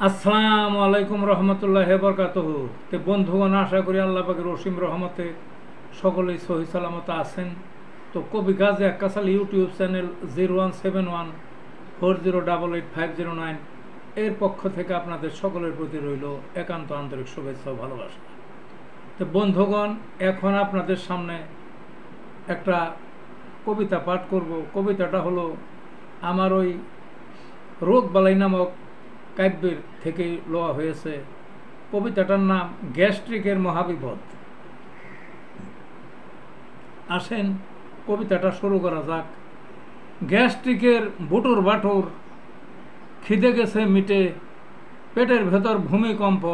আসসালামু আলাইকুম রহমতুল্লাহ বরকাতুহু। তে বন্ধুগণ, আশা করি আল্লাহ পাকের অসীম রহমতে সকলেই সহি সালামত আছেন। তো কবি গাজী আক্কাস আলী ইউটিউব চ্যানেল 017140885009 এর পক্ষ থেকে আপনাদের সকলের প্রতি রইল একান্ত আন্তরিক শুভেচ্ছা ও ভালোবাসা। তো বন্ধুগণ, এখন আপনাদের সামনে একটা কবিতা পাঠ করব। কবিতাটা হলো আমার ওই রোগবালাই নামক কাব্যের থেকেই লওয়া হয়েছে। কবিতাটার নাম গ্যাস্ট্রিকের মহাবিপদ। আসেন কবিতাটা শুরু করা যাক। গ্যাস্ট্রিকের বুটুর বাটুর খিদে গেছে মিটে, পেটের ভেতর ভূমিকম্প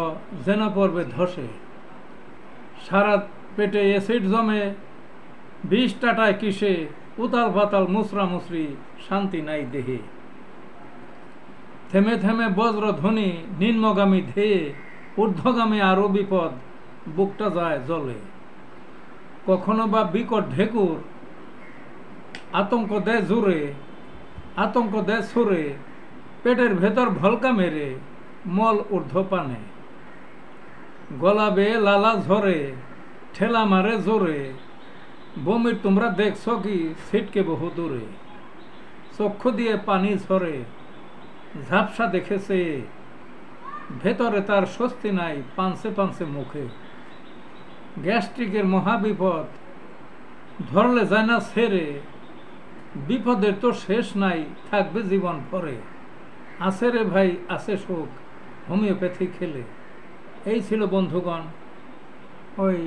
যেন পড়বে ধসে, সারা পেটে অ্যাসিড জমে, বিষ টাটায় কিসে, উতাল পাতাল মুসরা মুসরি, শান্তি নাই দেহে। থেমে থেমে বজ্রধ্বনি নিম্নগামী ধেয়ে, ঊর্ধ্বগামী আরো বিপদ, বুকটা যায় জলে। কখনো বা বিকট ঢেকুর আতঙ্ক দেয় জোরে, আতঙ্ক দেয় সুরে, পেটের ভেতর ভলকা মেরে, মল ঊর্ধ্বপানে। গলা বেয়ে লালা ঝরে, ঠেলা মারে জোরে, বমির তোমরা দেখছ কি ছিটকে বহু দূরে। চক্ষু দিয়ে পানি ঝরে, ঝাপসা দেখেছে, ভেতরে তার স্বস্তি নাই, পানসে পানসে মুখে। গ্যাস্ট্রিকের মহাবিপদ ধরলে যায় না ছেড়ে, বিপদের তো শেষ নাই, থাকবে জীবন ভরে। আছে রে ভাই আছে সুখ, হোমিওপ্যাথি খেলে। এই ছিল বন্ধুগণ ওই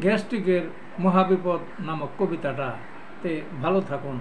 গ্যাস্ট্রিকের মহাবিপদ নামক কবিতাটা। তে ভালো থাকুন।